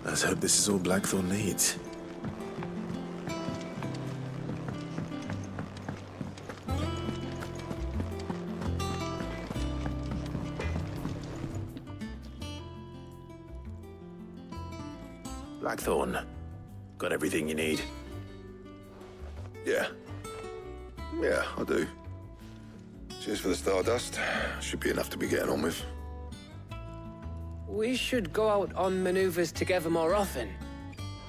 Let's hope this is all Blackthorn needs. Blackthorn, got everything you need? Yeah. Yeah, I do. Cheers for the stardust. Should be enough to be getting on with. We should go out on maneuvers together more often.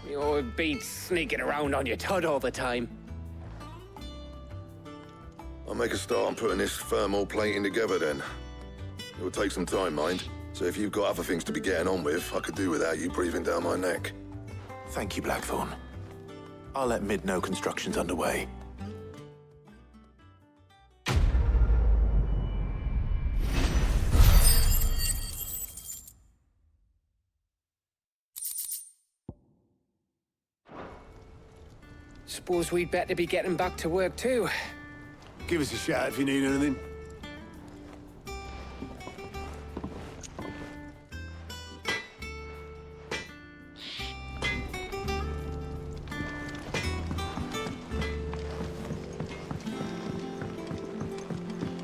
You'll be sneaking around on your Todd all the time. I'll make a start on putting this thermal plating together then. It will take some time, mind. So if you've got other things to be getting on with, I could do without you breathing down my neck. Thank you, Blackthorn. I'll let Mid know construction's underway. Suppose we'd better be getting back to work too. Give us a shout if you need anything.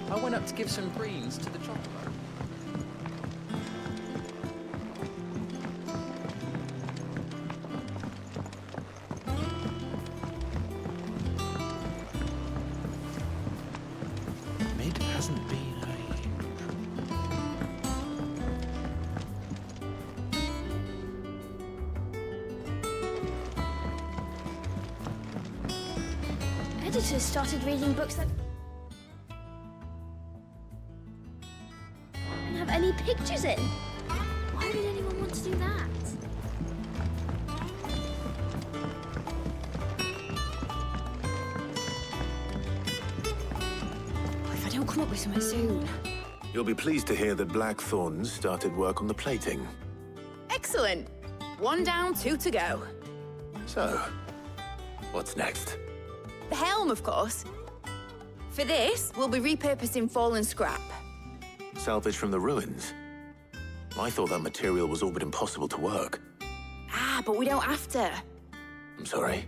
I went up to give some greens to the chocolate. Mid hasn't been Editors started reading books that and have any pictures in. Why would anyone want to do that? If I don't come up with something soon. You'll be pleased to hear that Blackthorn started work on the plating. Excellent. 1 down, 2 to go. So, what's next? The helm, of course. For this, we'll be repurposing fallen scrap. Salvage from the ruins? I thought that material was all but impossible to work. Ah, but we don't have to. I'm sorry.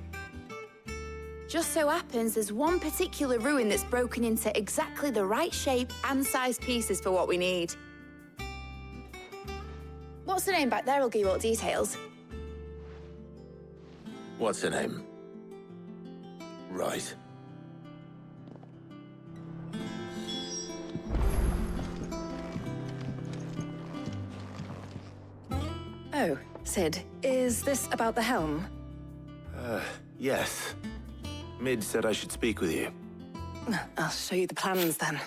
Just so happens there's one particular ruin that's broken into exactly the right shape and size pieces for what we need. What's the name back there? I'll give you all details. What's her name? Right. Oh, Sid, is this about the helm? Yes. Mid said I should speak with you. I'll show you the plans then.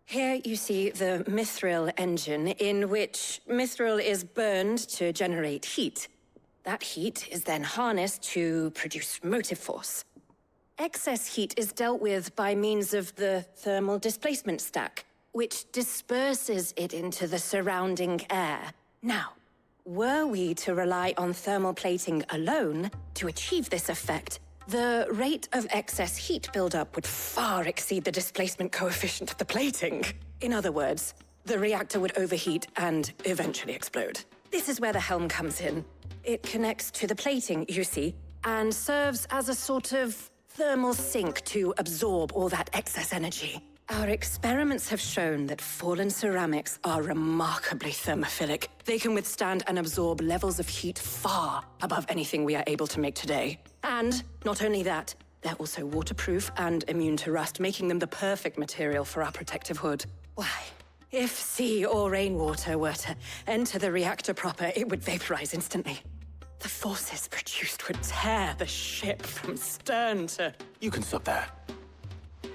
Here you see the mithril engine, in which mithril is burned to generate heat. That heat is then harnessed to produce motive force. Excess heat is dealt with by means of the thermal displacement stack, which disperses it into the surrounding air. Now, were we to rely on thermal plating alone to achieve this effect, the rate of excess heat buildup would far exceed the displacement coefficient of the plating. In other words, the reactor would overheat and eventually explode. This is where the helm comes in. It connects to the plating, you see, and serves as a sort of thermal sink to absorb all that excess energy. Our experiments have shown that fallen ceramics are remarkably thermophilic. They can withstand and absorb levels of heat far above anything we are able to make today. And not only that, they're also waterproof and immune to rust, making them the perfect material for our protective hood. Why, if sea or rainwater were to enter the reactor proper, it would vaporize instantly. The forces produced would tear the ship from stern to... You can stop there.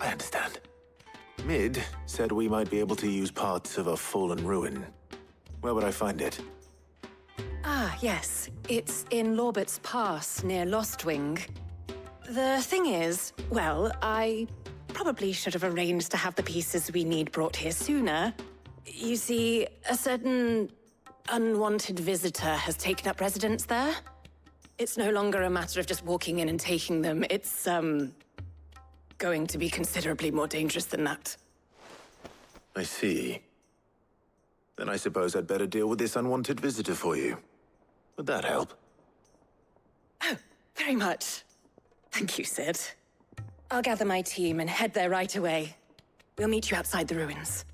I understand. Mid said we might be able to use parts of a fallen ruin. Where would I find it? Ah, yes. It's in Lorbert's Pass, near Lostwing. The thing is, well, I probably should have arranged to have the pieces we need brought here sooner. You see, a certain unwanted visitor has taken up residence there. It's no longer a matter of just walking in and taking them. It's, going to be considerably more dangerous than that. I see. Then I suppose I'd better deal with this unwanted visitor for you. Would that help? Oh, very much. Thank you, Sid. I'll gather my team and head there right away. We'll meet you outside the ruins.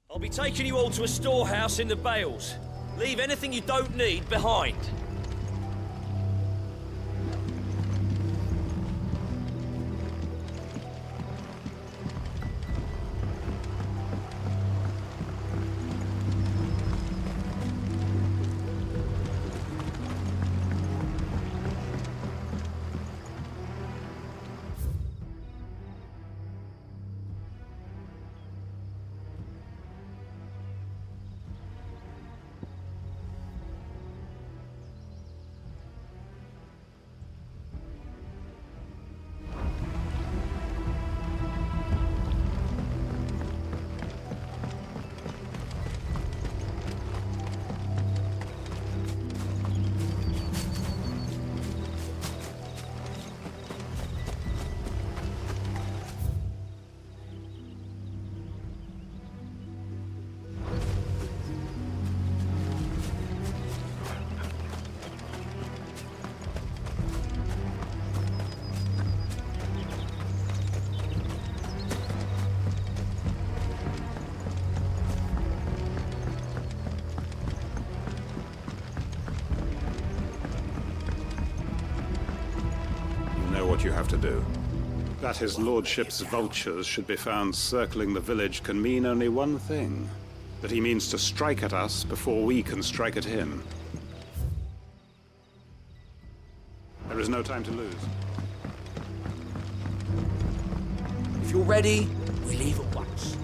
I'll be taking you all to a storehouse in the Bales. Leave anything you don't need behind. What you have to do. That his lordship's vultures should be found circling the village can mean only one thing. That he means to strike at us before we can strike at him. There is no time to lose. If you're ready, we leave at once.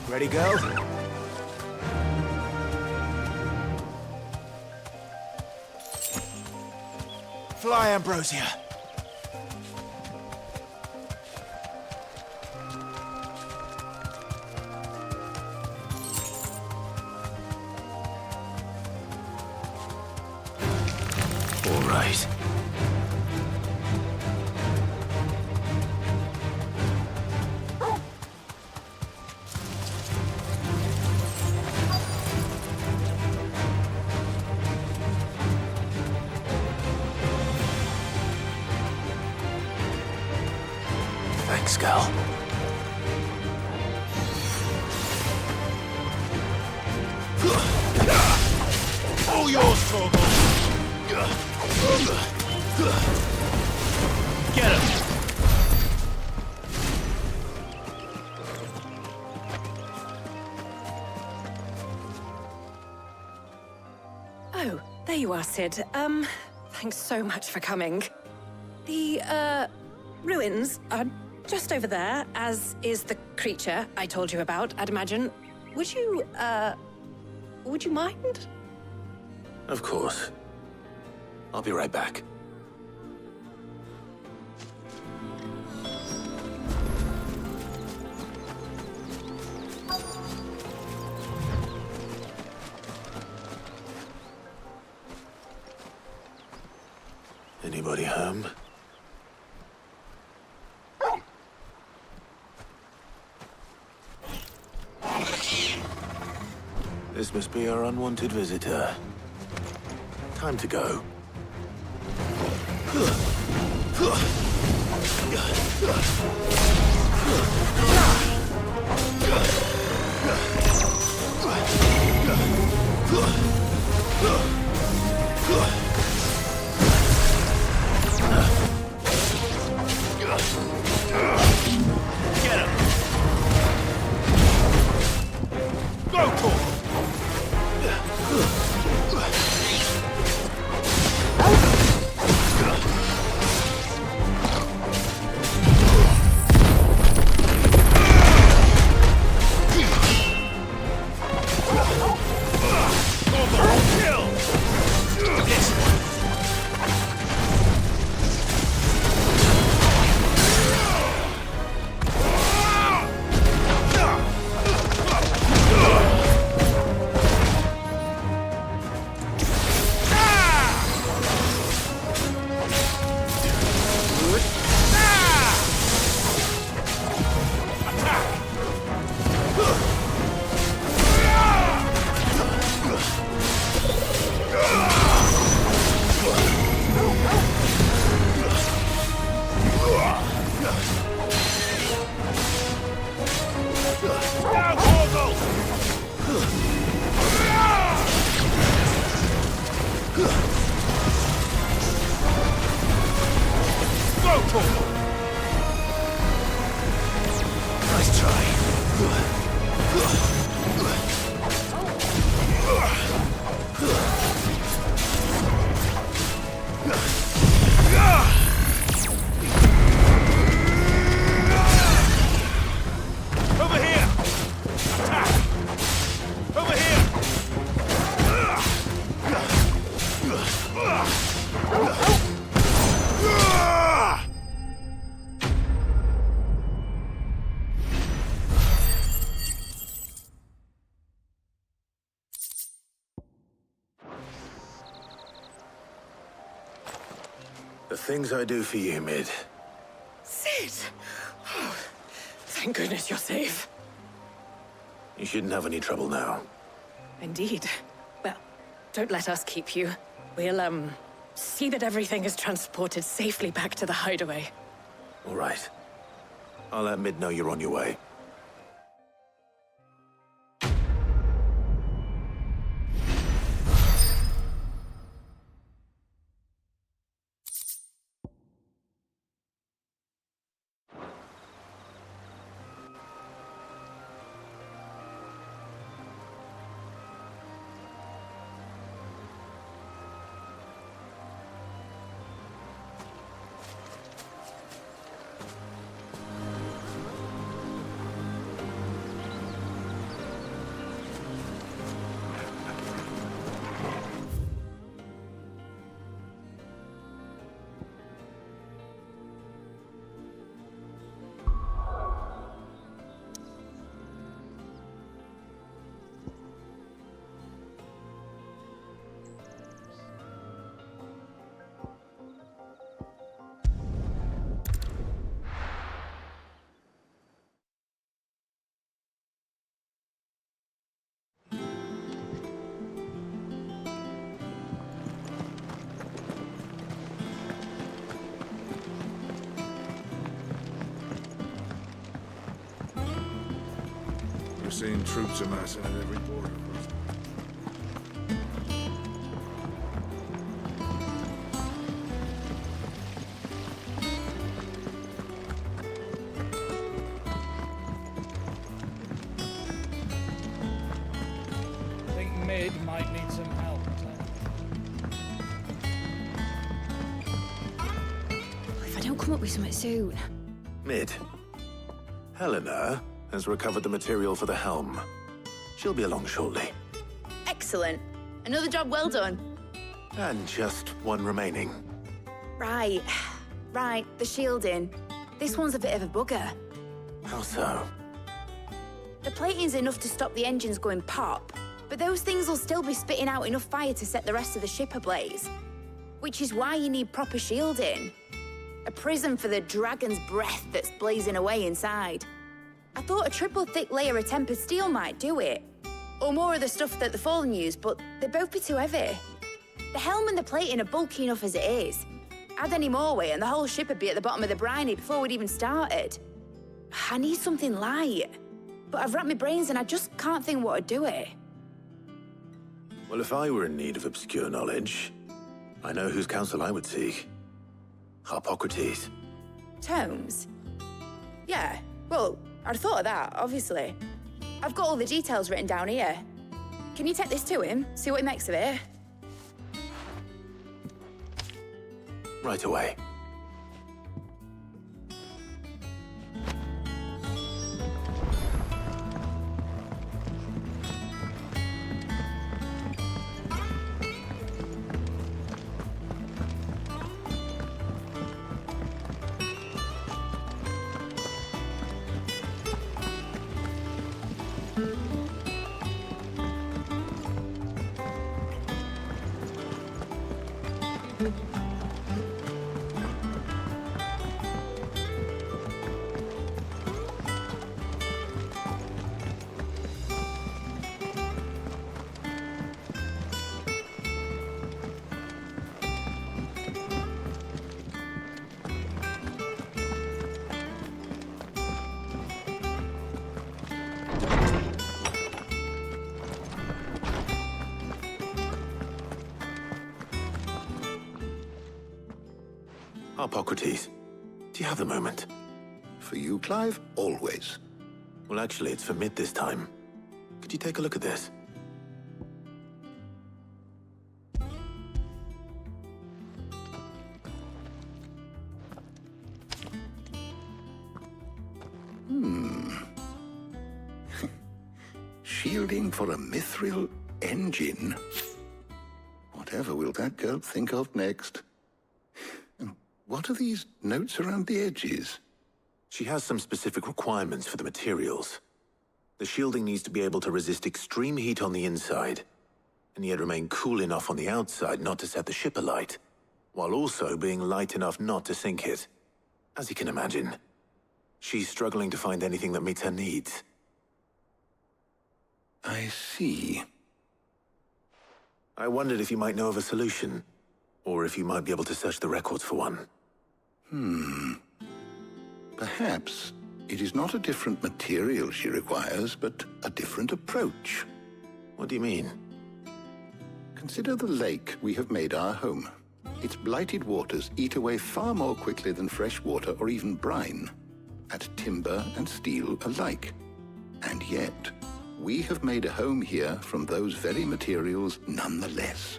Ready, go? Fly, Ambrosia. All right. Thanks, Gal. All yours, Torgal. Get him. Oh, there you are, Sid. Thanks so much for coming. The, ruins are just over there, as is the creature I told you about, I'd imagine. Would you mind? Of course. I'll be right back. Anybody home? This must be our unwanted visitor. Time to go. The things I do for you, Mid. Sid! Oh, thank goodness you're safe. You shouldn't have any trouble now. Indeed. Well, don't let us keep you. We'll, see that everything is transported safely back to the hideaway. All right. I'll let Mid know you're on your way. We're seeing troops amassing at every border. I think Mid might need some help. If I don't come up with something soon. Mid. Helena has recovered the material for the helm. She'll be along shortly. Excellent. Another job well done. And just one remaining. Right. Right, the shielding. This one's a bit of a bugger. How so? The plating's enough to stop the engines going pop, but those things will still be spitting out enough fire to set the rest of the ship ablaze. Which is why you need proper shielding. A prism for the dragon's breath that's blazing away inside. I thought a triple thick layer of tempered steel might do it. Or more of the stuff that the Fallen use, but they'd both be too heavy. The helm and the plating are bulky enough as it is. Add any more weight and the whole ship would be at the bottom of the briny before we'd even started. I need something light. But I've racked my brains and I just can't think what would do it. Well, if I were in need of obscure knowledge, I know whose counsel I would seek. Harpocrates. Tomes? Yeah, well, I'd thought of that, obviously. I've got all the details written down here. Can you take this to him, see what he makes of it? Right away. Harpocrates, do you have the moment? For you, Clive, always. Well, actually, it's for Mid this time. Could you take a look at this? Shielding for a mithril engine? Whatever will that girl think of next? And what are these notes around the edges? She has some specific requirements for the materials. The shielding needs to be able to resist extreme heat on the inside, and yet remain cool enough on the outside not to set the ship alight, while also being light enough not to sink it. As you can imagine, she's struggling to find anything that meets her needs. I see. I wondered if you might know of a solution, or if you might be able to search the records for one. Perhaps it is not a different material she requires, but a different approach. What do you mean? Consider the lake we have made our home. Its blighted waters eat away far more quickly than fresh water or even brine, at timber and steel alike. And yet, we have made a home here from those very materials nonetheless.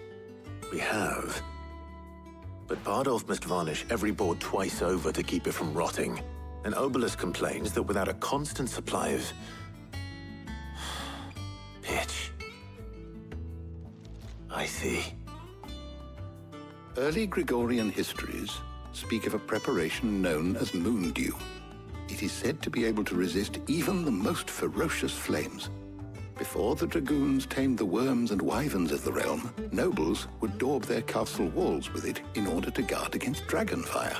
We have. But Bardolph must varnish every board twice over to keep it from rotting. And Obelus complains that without a constant supply of pitch. I see. Early Gregorian histories speak of a preparation known as moon dew. It is said to be able to resist even the most ferocious flames. Before the dragoons tamed the worms and wyverns of the realm, nobles would daub their castle walls with it in order to guard against dragonfire.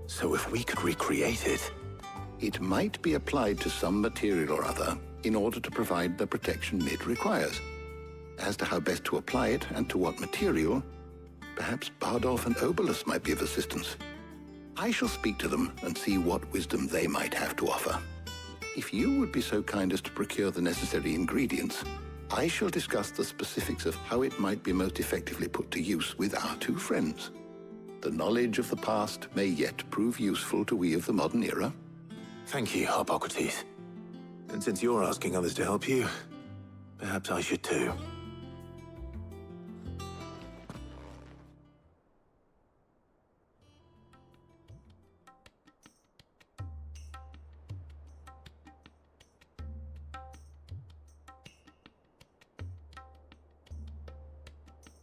So if we could recreate it... It might be applied to some material or other in order to provide the protection Mid requires. As to how best to apply it and to what material, perhaps Bardolph and Obelus might be of assistance. I shall speak to them and see what wisdom they might have to offer. If you would be so kind as to procure the necessary ingredients, I shall discuss the specifics of how it might be most effectively put to use with our two friends. The knowledge of the past may yet prove useful to we of the modern era. Thank you, Harpocrates. And since you're asking others to help you, perhaps I should too.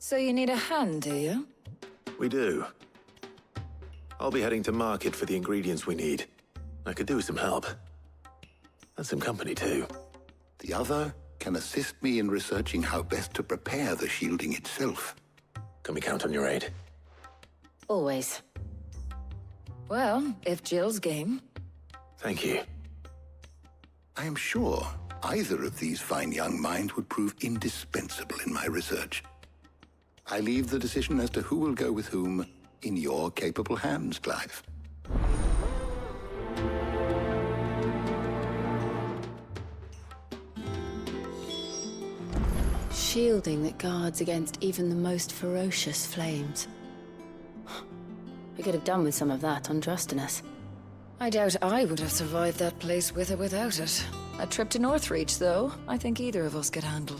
So you need a hand, do you? We do. I'll be heading to market for the ingredients we need. I could do with some help. And some company, too. The other can assist me in researching how best to prepare the shielding itself. Can we count on your aid? Always. Well, if Jill's game. Thank you. I am sure either of these fine young minds would prove indispensable in my research. I leave the decision as to who will go with whom in your capable hands, Clive. Shielding that guards against even the most ferocious flames. We could have done with some of that on Drustinus. I doubt I would have survived that place with or without it. A trip to Northreach, though, I think either of us could handle.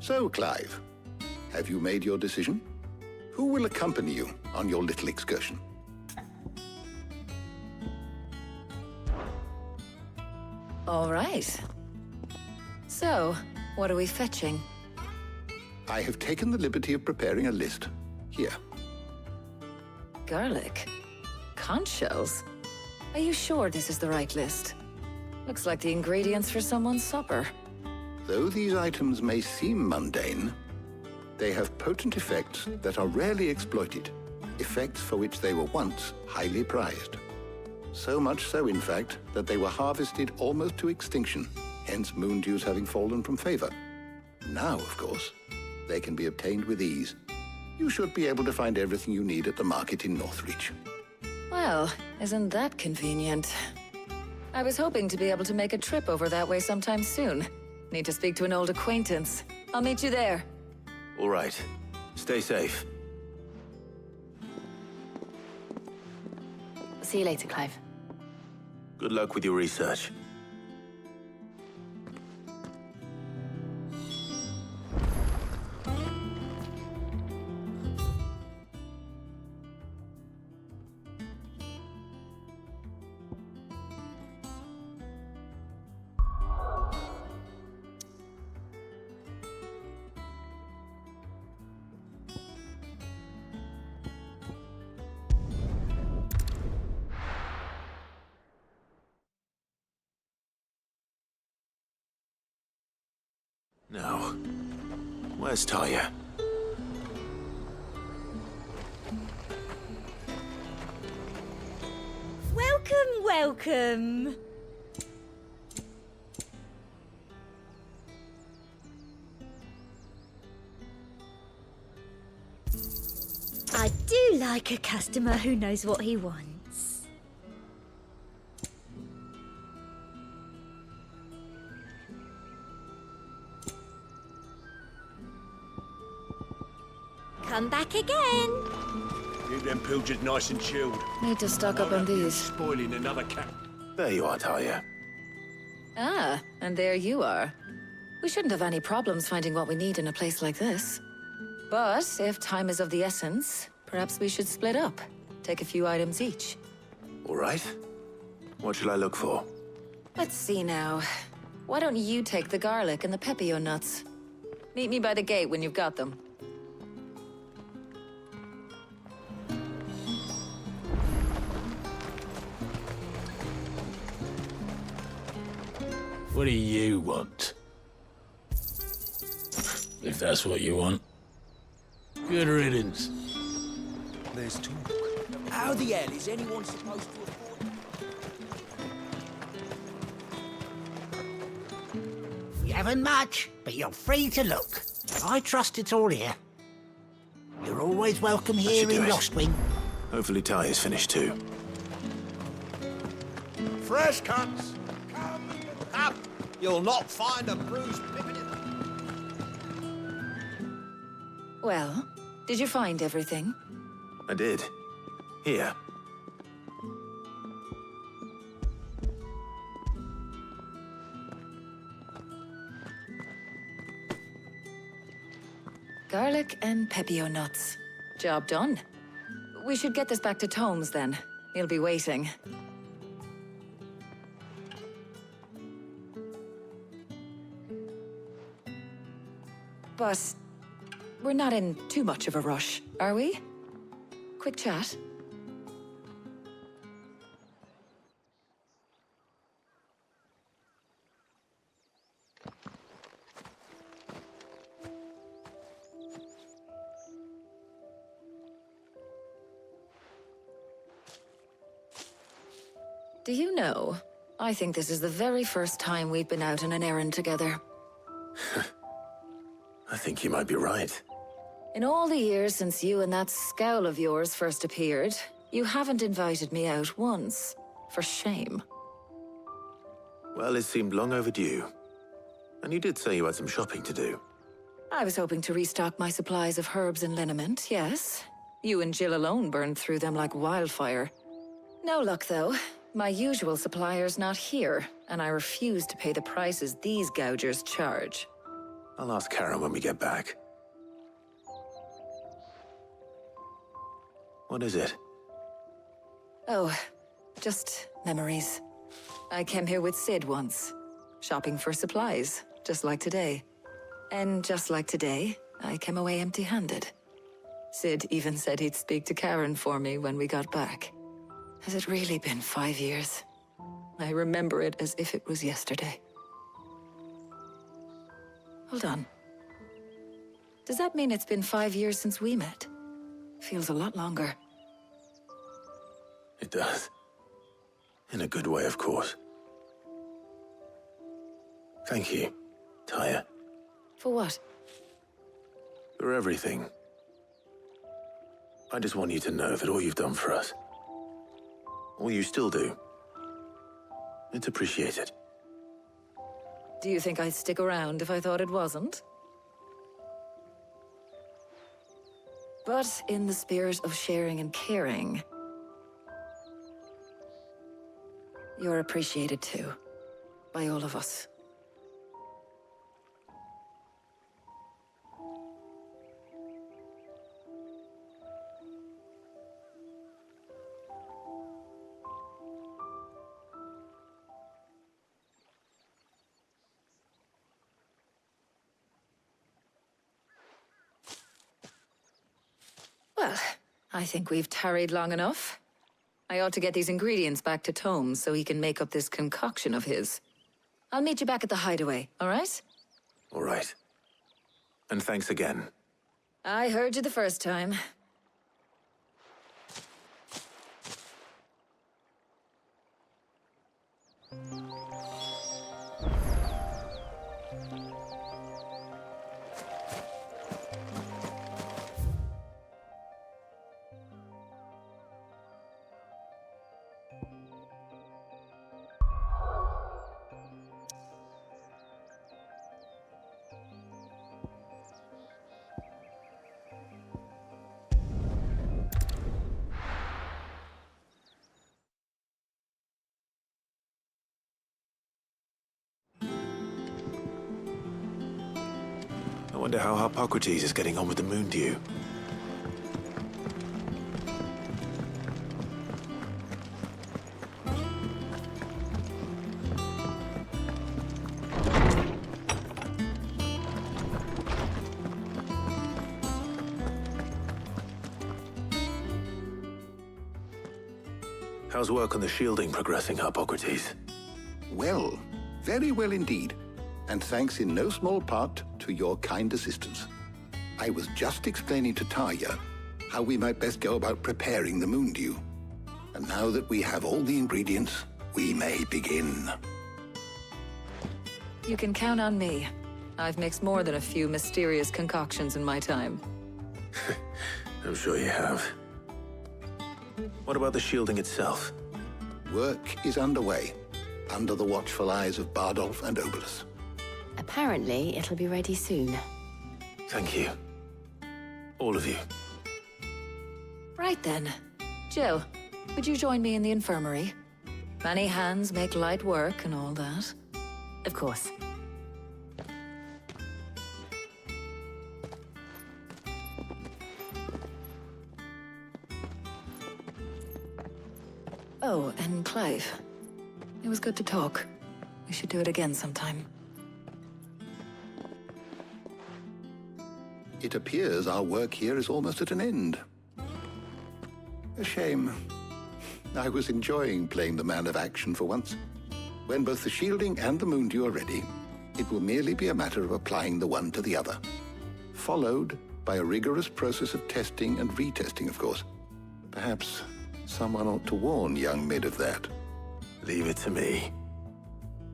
So, Clive, have you made your decision? Who will accompany you on your little excursion? All right. So, what are we fetching? I have taken the liberty of preparing a list. Here. Garlic? Conch shells? Are you sure this is the right list? Looks like the ingredients for someone's supper. Though these items may seem mundane, they have potent effects that are rarely exploited, effects for which they were once highly prized. So much so, in fact, that they were harvested almost to extinction, hence moon dews having fallen from favor. Now, of course, they can be obtained with ease. You should be able to find everything you need at the market in Northreach. Well, isn't that convenient? I was hoping to be able to make a trip over that way sometime soon. Need to speak to an old acquaintance. I'll meet you there. All right. Stay safe. See you later, Clive. Good luck with your research. Now, where's Talia? Welcome, welcome. I do like a customer who knows what he wants. Come back again. Keep them pilchards nice and chilled. Need to stock up on these. Spoiling another cat. There you are, Talia. Ah, and there you are. We shouldn't have any problems finding what we need in a place like this. But if time is of the essence, perhaps we should split up. Take a few items each. All right. What shall I look for? Let's see now. Why don't you take the garlic and the pepio nuts? Meet me by the gate when you've got them. What do you want? If that's what you want. Good riddance. There's talk. How the hell is anyone supposed to afford? We haven't much, but you're free to look. I trust it's all here. You're always welcome here in Lostwing. Hopefully Talia's finished too. Fresh cuts. Up. You'll not find a bruised pippin in them. Well, did you find everything? I did. Here. Garlic and pepio nuts. Job done. We should get this back to Tomes then. He'll be waiting. But we're not in too much of a rush, are we? Quick chat. Do you know, I think this is the very first time we've been out on an errand together. I think you might be right. In all the years since you and that scowl of yours first appeared, you haven't invited me out once. For shame. Well, it seemed long overdue. And you did say you had some shopping to do. I was hoping to restock my supplies of herbs and liniment, yes. You and Jill alone burned through them like wildfire. No luck, though. My usual supplier's not here, and I refuse to pay the prices these gougers charge. I'll ask Karen when we get back. What is it? Oh, just memories. I came here with Sid once, shopping for supplies, just like today. And just like today, I came away empty-handed. Sid even said he'd speak to Karen for me when we got back. Has it really been 5 years? I remember it as if it was yesterday. Hold on. Does that mean it's been 5 years since we met? Feels a lot longer. It does. In a good way, of course. Thank you, Tyre. For what? For everything. I just want you to know that all you've done for us, all you still do, it's appreciated. Do you think I'd stick around if I thought it wasn't? But in the spirit of sharing and caring, you're appreciated too, by all of us. Well, I think we've tarried long enough. I ought to get these ingredients back to Tome so he can make up this concoction of his. I'll meet you back at the hideaway, all right? All right. And thanks again. I heard you the first time. I wonder how Hippocrates is getting on with the moon dew. How's work on the shielding progressing, Hippocrates? Well, very well indeed. And thanks in no small part to your kind assistance. I was just explaining to Tarja how we might best go about preparing the moon dew. And now that we have all the ingredients, we may begin. You can count on me. I've mixed more than a few mysterious concoctions in my time. I'm sure you have. What about the shielding itself? Work is underway, under the watchful eyes of Bardolph and Obolus. Apparently, it'll be ready soon. Thank you. All of you. Right then. Jill, would you join me in the infirmary? Many hands make light work and all that. Of course. Oh, and Clive. It was good to talk. We should do it again sometime. It appears our work here is almost at an end. A shame. I was enjoying playing the man of action for once. When both the shielding and the moon dew are ready, it will merely be a matter of applying the one to the other. Followed by a rigorous process of testing and retesting, of course. Perhaps someone ought to warn young Mid of that. Leave it to me.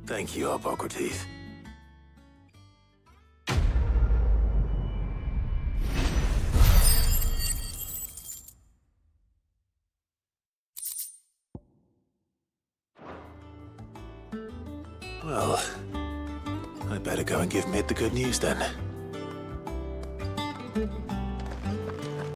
Thank you, Hippocrates. Well, I'd better go and give Mid the good news then.